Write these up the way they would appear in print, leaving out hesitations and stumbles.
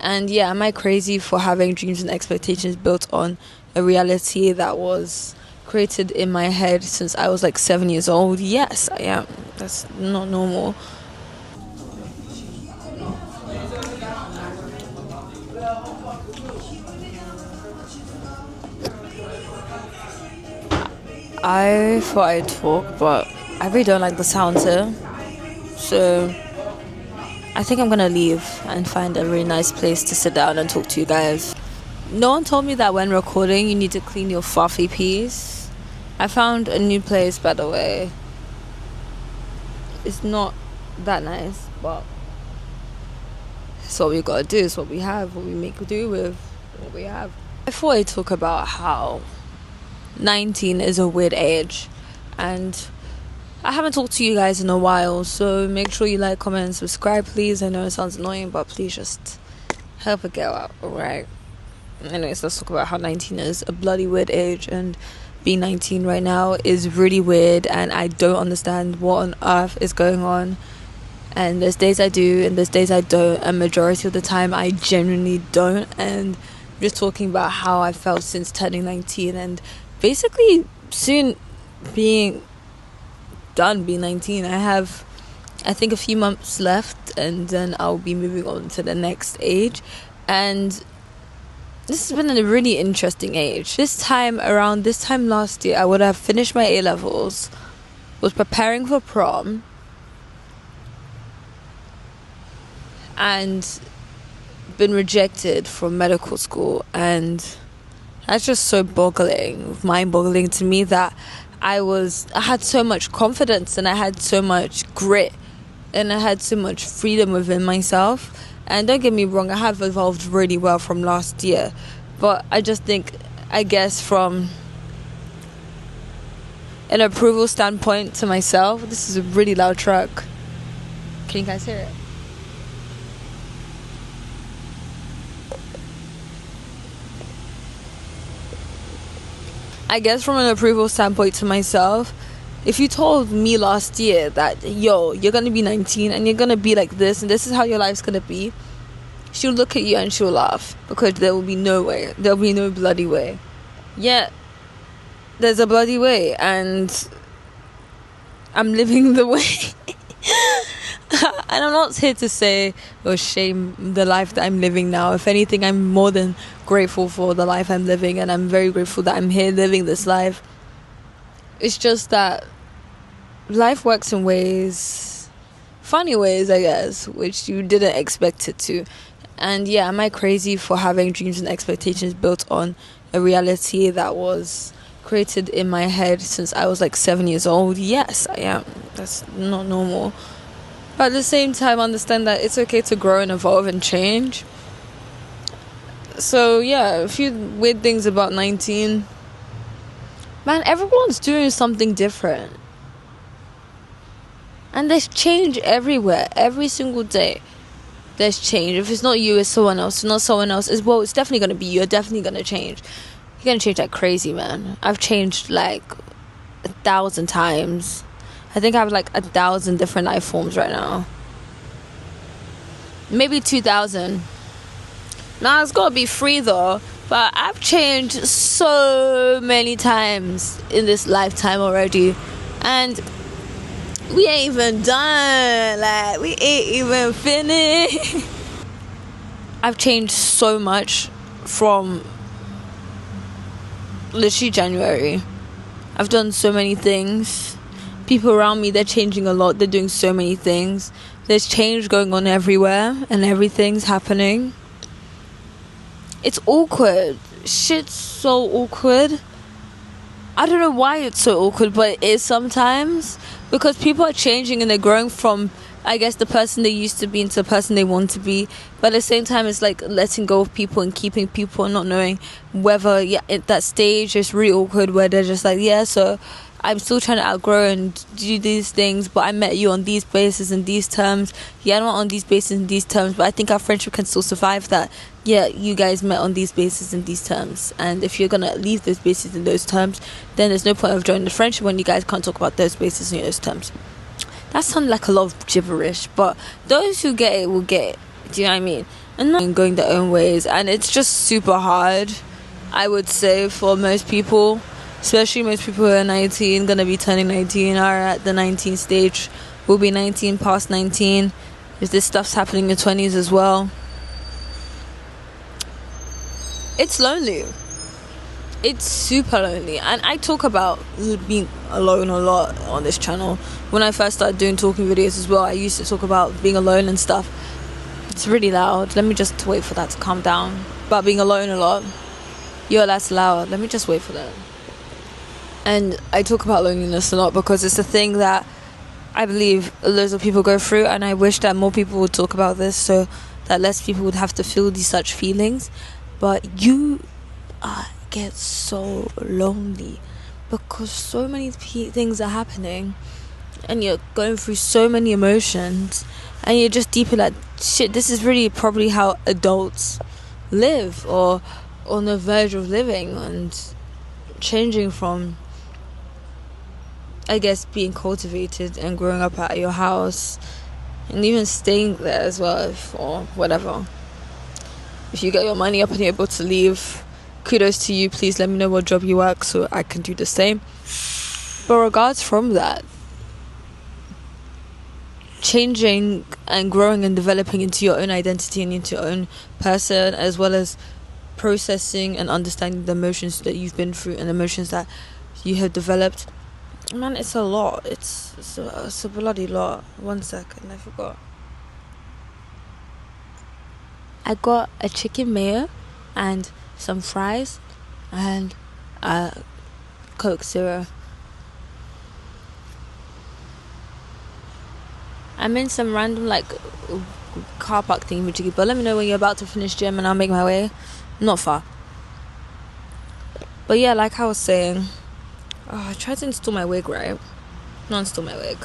And yeah, am I crazy for having dreams and expectations built on a reality that was created in my head since I was like 7 years old? Yes, I am. That's not normal. I thought I'd talk, but I really don't like the sound here. So I think I'm gonna leave and find a really nice place to sit down and talk to you guys. No one told me that when recording you need to clean your fluffy piece. I found a new place, by the way. It's not that nice, but it's what we gotta do. It's what we have, what we make do with what we have. I thought I'd talk about how 19 is a weird age, and I haven't talked to you guys in a while, so make sure you like, comment, and subscribe, please. I know it sounds annoying, but please just help a girl out, alright? Anyways, let's talk about how 19 is a bloody weird age, and being 19 right now is really weird, and I don't understand what on earth is going on. And there's days I do, and there's days I don't, and majority of the time I genuinely don't. And I'm just talking about how I felt since turning 19, and basically soon being done being 19. I have, I think, a few months left, and then I'll be moving on to the next age. And this has been a really interesting age. Around this time last year, I would have finished my A-levels, was preparing for prom, and been rejected from medical school. And that's just so mind-boggling to me, that I had so much confidence, and I had so much grit, and I had so much freedom within myself. And don't get me wrong, I have evolved really well from last year, but I just think, I guess from an approval standpoint to myself, this is a really loud truck. Can you guys hear it? I guess from an approval standpoint to myself, if you told me last year that, yo, you're going to be 19 and you're going to be like this, and this is how your life's going to be, she'll look at you and she'll laugh, because there will be no way. There will be no bloody way. Yeah, there's a bloody way, and I'm living the way. And I'm not here to say or shame the life that I'm living now. If anything, I'm more than grateful for the life I'm living, and I'm very grateful that I'm here living this life. It's just that life works in ways, funny ways, I guess, which you didn't expect it to. And yeah, am I crazy for having dreams and expectations built on a reality that was created in my head since I was like 7 years old? Yes, I am. That's not normal. But at the same time, understand that it's okay to grow and evolve and change. So yeah, a few weird things about 19. Man, everyone's doing something different. And there's change everywhere, every single day. There's change. If it's not you, it's someone else. If not someone else, it's definitely going to be you. You're definitely going to change. You're going to change like crazy, man. I've changed like 1,000 times. I think I have like 1,000 different life forms right now. Maybe 2,000. Now it's gotta be free though. But I've changed so many times in this lifetime already. And we ain't even done. Like, we ain't even finished. I've changed so much from literally January. I've done so many things. People around me, they're changing a lot. They're doing so many things. There's change going on everywhere, and everything's happening. It's awkward. Shit's so awkward. I don't know why it's so awkward, but it is sometimes. Because people are changing and they're growing from, I guess, the person they used to be into the person they want to be. But at the same time, it's like letting go of people and keeping people and not knowing whether, at that stage, it's really awkward where they're just like, yeah, so I'm still trying to outgrow and do these things, but I met you on these bases and these terms. Yeah, not on these bases and these terms, but I think our friendship can still survive that. Yeah, you guys met on these bases and these terms, and if you're gonna leave those bases and those terms, then there's no point of joining the friendship when you guys can't talk about those bases and those terms. That sounds like a lot of gibberish, but those who get it will get it. Do you know what I mean? and not going their own ways, and it's just super hard, I would say, for most people, especially most people who are 19, gonna be turning 19, are at the 19 stage, will be 19, past 19, if this stuff's happening in your 20s as well. It's lonely. It's super lonely, and I talk about being alone a lot on this channel. When I first started doing talking videos as well, I used to talk about being alone and stuff. It's really loud. Let me just wait for that to calm down. About being alone a lot. Yo, that's loud. Let me just wait for that. And I talk about loneliness a lot because it's a thing that I believe loads of people go through, and I wish that more people would talk about this so that less people would have to feel these such feelings. But you get so lonely because so many things are happening, and you're going through so many emotions, and you're just deeply like, shit, this is really probably how adults live, or on the verge of living, and changing from, I guess, being cultivated and growing up at your house, and even staying there as well, or whatever. If you get your money up and you're able to leave, kudos to you. Please let me know what job you work so I can do the same. But regards from that, changing and growing and developing into your own identity and into your own person, as well as processing and understanding the emotions that you've been through and emotions that you have developed, man, it's a lot. It's a bloody lot. 1 second, I forgot. I got a chicken mayo and some fries and a Coke Zero. I'm in some random car park thingy, but let me know when you're about to finish gym and I'll make my way. Not far. But yeah, like I was saying, I tried to install my wig, right? Not install my wig.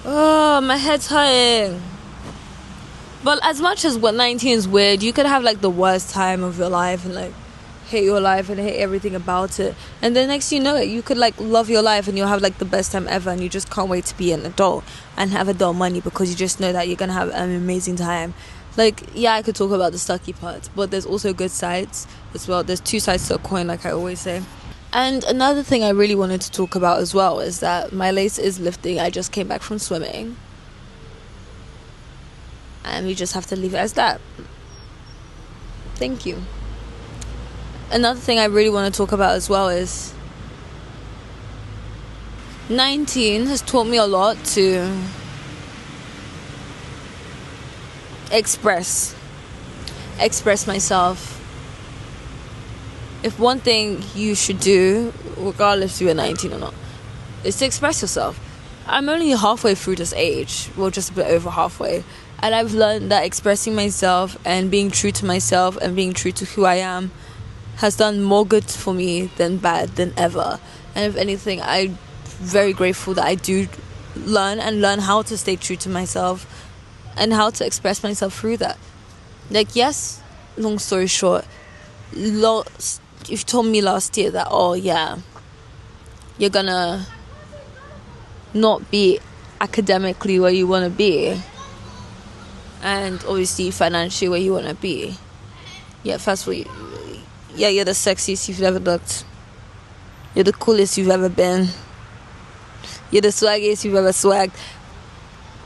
Oh, my head's hurting. But as much as 19 is weird, you could have the worst time of your life and hate your life and hate everything about it, and then next you know it, you could love your life and you'll have the best time ever, and you just can't wait to be an adult and have adult money because you just know that you're gonna have an amazing time. Yeah, I could talk about the sucky parts, but there's also good sides as well. There's two sides to a coin, like I always say. And another thing I really wanted to talk about as well is that my lace is lifting. I just came back from swimming, and we just have to leave it as that. Thank you. Another thing I really want to talk about as well is 19 has taught me a lot to express myself. If one thing you should do, regardless if you're 19 or not, is to express yourself. I'm only halfway through this age, well, just a bit over halfway, and I've learned that expressing myself and being true to myself and being true to who I am has done more good for me than bad than ever. And if anything, I'm very grateful that I do learn how to stay true to myself and how to express myself through that. Yes, long story short, if you told me last year that, oh yeah, you're gonna not be academically where you want to be, and obviously financially where you want to be, yeah, first of all, you're the sexiest you've ever looked, you're the coolest you've ever been, you're the swaggiest you've ever swagged,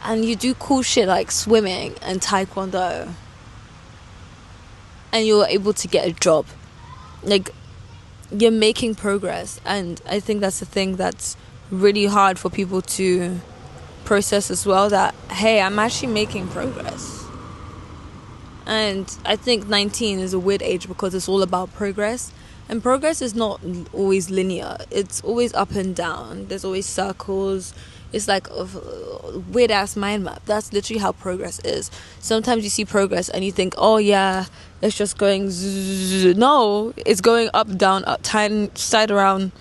and you do cool shit like swimming and taekwondo, and you're able to get a job, you're making progress. And I think that's the thing that's really hard for people to process as well, that hey, I'm actually making progress. And I think 19 is a weird age because it's all about progress, and progress is not always linear. It's always up and down. There's always circles. It's like a weird ass mind map. That's literally how progress is. Sometimes you see progress and you think, oh yeah, it's just going zzz. No, it's going up, down, up, side around,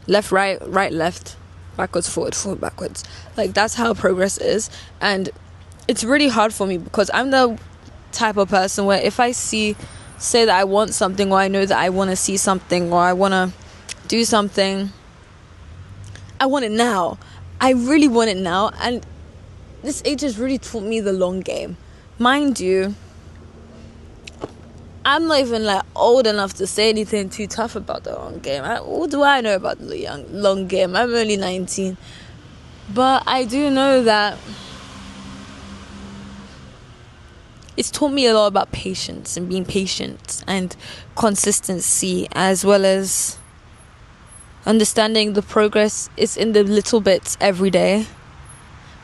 left, right, right, left, backwards, forward, forward, backwards. That's how progress is. And it's really hard for me because I'm the type of person where if I say that I want something, or I know that I want to see something, or I want to do something, I want it now. I really want it now. And this age has really taught me the long game. Mind you, I'm not even like old enough to say anything too tough about the long game. What do I know about the long game? I'm only 19. But I do know that it's taught me a lot about patience and being patient and consistency, as well as understanding the progress is in the little bits every day.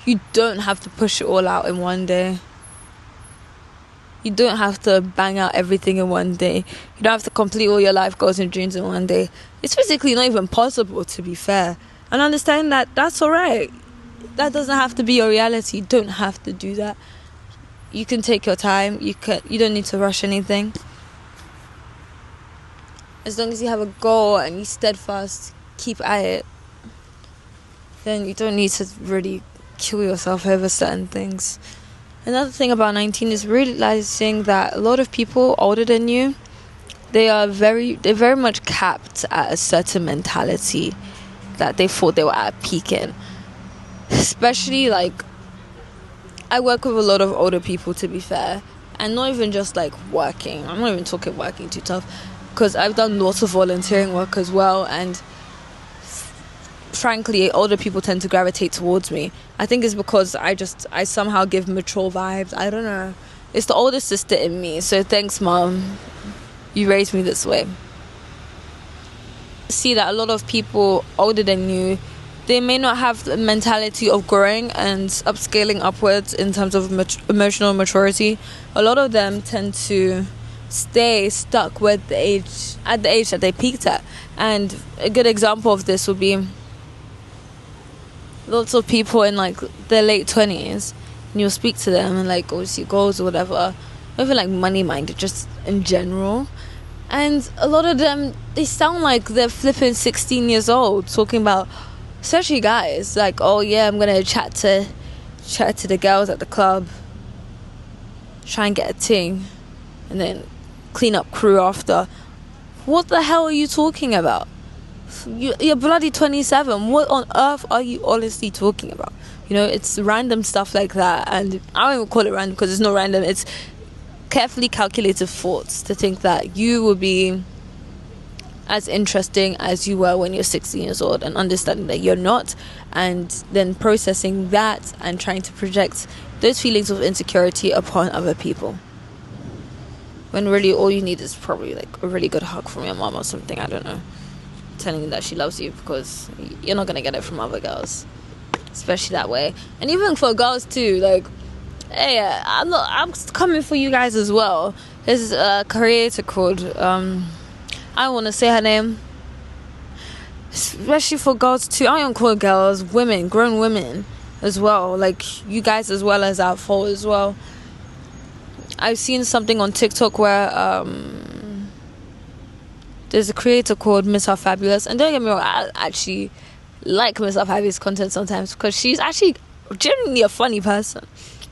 You don't have to push it all out in one day. You don't have to bang out everything in one day. You don't have to complete all your life goals and dreams in one day. It's physically not even possible, to be fair. And understand that that's alright. That doesn't have to be your reality. You don't have to do that. You can take your time. You don't need to rush anything. As long as you have a goal and you steadfast, keep at it, then you don't need to really kill yourself over certain things. Another thing about 19 is realizing that a lot of people older than you, they're very much capped at a certain mentality that they thought they were at peak in. Especially like, I work with a lot of older people, to be fair, and not even just like working. I'm not even talking working too tough, because I've done lots of volunteering work as well, and frankly, older people tend to gravitate towards me. I think it's because I somehow give mature vibes. I don't know. It's the older sister in me. So thanks, Mom. You raised me this way. See that a lot of people older than you, they may not have the mentality of growing and upscaling upwards in terms of emotional maturity. A lot of them tend to stay stuck at the age that they peaked at. And a good example of this would be lots of people in like their late 20s, and you'll speak to them and like obviously goals or whatever, not even like money minded, just in general, and a lot of them, they sound like they're flipping 16 years old, talking about, especially guys, like, oh yeah, I'm gonna chat to the girls at the club, try and get a ting, and then clean up crew after. What the hell are you talking about? You're bloody 27. What on earth are you honestly talking about? You know, it's random stuff like that, and I don't even call it random because it's not random. It's carefully calculated thoughts to think that you will be as interesting as you were when you're 16 years old, and understanding that you're not, and then processing that and trying to project those feelings of insecurity upon other people, when really all you need is probably like a really good hug from your mom or something. I don't know, telling you that she loves you, because you're not gonna get it from other girls, especially that way. And even for girls too, like, hey, I'm coming for you guys as well. There's a creator called I don't want to say her name, especially for girls too. I don't call girls, women, grown women as well, like you guys as well as our fault as well. I've seen something on TikTok where there's a creator called Miss Our Fabulous, and don't get me wrong, I actually like Miss Our Fabulous content sometimes, because she's actually genuinely a funny person.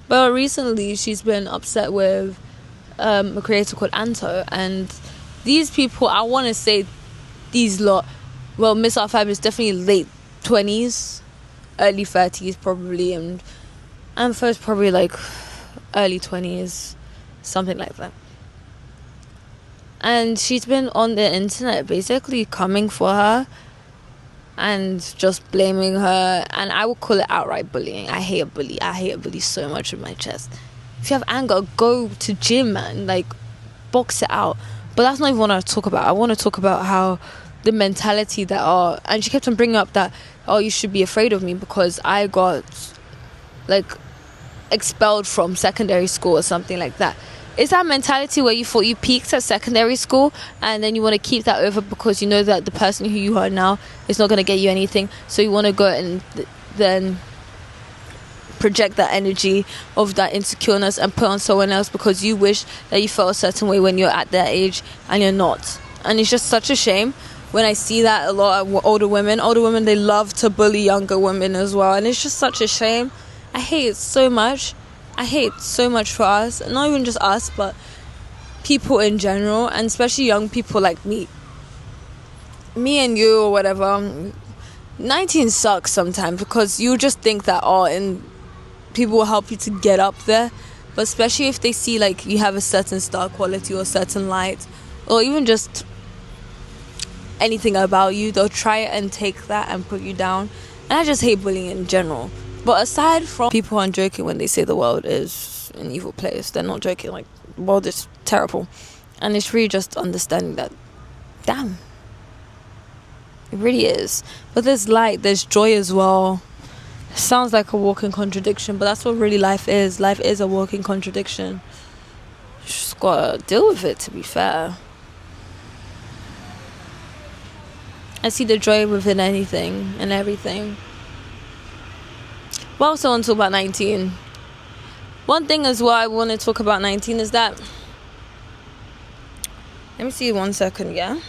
But recently she's been upset with a creator called Anto, and these people, I want to say these lot, well, Miss Our Fabulous definitely late 20s, early 30s probably, and Anto's probably like early 20s, something like that. And she's been on the internet basically coming for her and just blaming her, and I would call it outright bullying. I hate a bully so much with my chest. If you have anger, go to gym, man, like box it out. But that's not even what I talk about. I want to talk about how the mentality that and she kept on bringing up that, oh, you should be afraid of me because I got like expelled from secondary school or something like that. Is that mentality where you thought you peaked at secondary school and then you want to keep that over because you know that the person who you are now is not going to get you anything, so you want to go and then project that energy of that insecureness and put on someone else because you wish that you felt a certain way when you're at that age and you're not? And it's just such a shame when I see that a lot of older women, they love to bully younger women as well, and it's just such a shame. I hate it so much. I hate so much for us, not even just us, but people in general, and especially young people like me and you or whatever. 19 sucks sometimes because you just think that, and people will help you to get up there. But especially if they see like you have a certain star quality or certain light, or even just anything about you, they'll try and take that and put you down. And I just hate bullying in general. But aside from, people aren't joking when they say the world is an evil place. They're not joking. Like, the world is terrible. And it's really just understanding that, damn, it really is. But there's light, there's joy as well. It sounds like a walking contradiction, but that's what really life is. Life is a walking contradiction. You just gotta deal with it, to be fair. I see the joy within anything and everything. Well, so on to about 19. One thing as well I want to talk about 19 is that, let me see 1 second, yeah?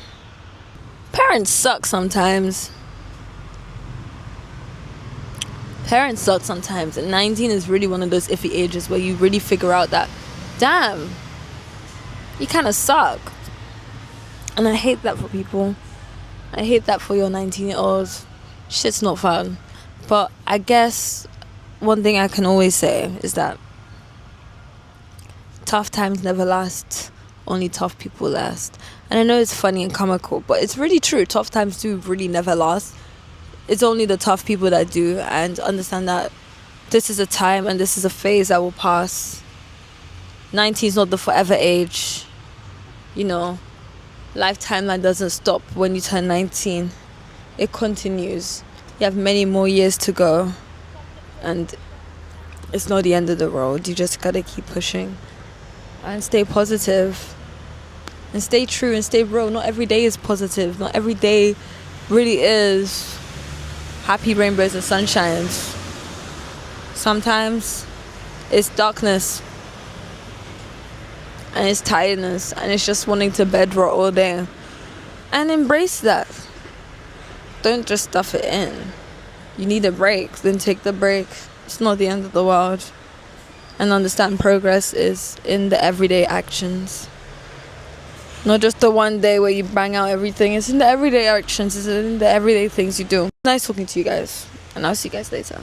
Parents suck sometimes. Parents suck sometimes, and 19 is really one of those iffy ages where you really figure out that, damn, you kind of suck. And I hate that for people. I hate that for your 19-year-olds. Shit's not fun. But I guess one thing I can always say is that tough times never last. Only tough people last. And I know it's funny and comical, but it's really true. Tough times do really never last. It's only the tough people that do, and understand that this is a time and this is a phase that will pass. 19 is not the forever age. You know, lifetime that doesn't stop when you turn 19. It continues. You have many more years to go, and it's not the end of the road. You just gotta keep pushing and stay positive and stay true and stay real. Not every day is positive. Not every day really is happy rainbows and sunshines. Sometimes it's darkness and it's tiredness and it's just wanting to bed rot all day. And embrace that. Don't just stuff it in. You need a break, then take the break. It's not the end of the world. And understand progress is in the everyday actions. Not just the one day where you bang out everything. It's in the everyday actions. It's in the everyday things you do. Nice talking to you guys. And I'll see you guys later.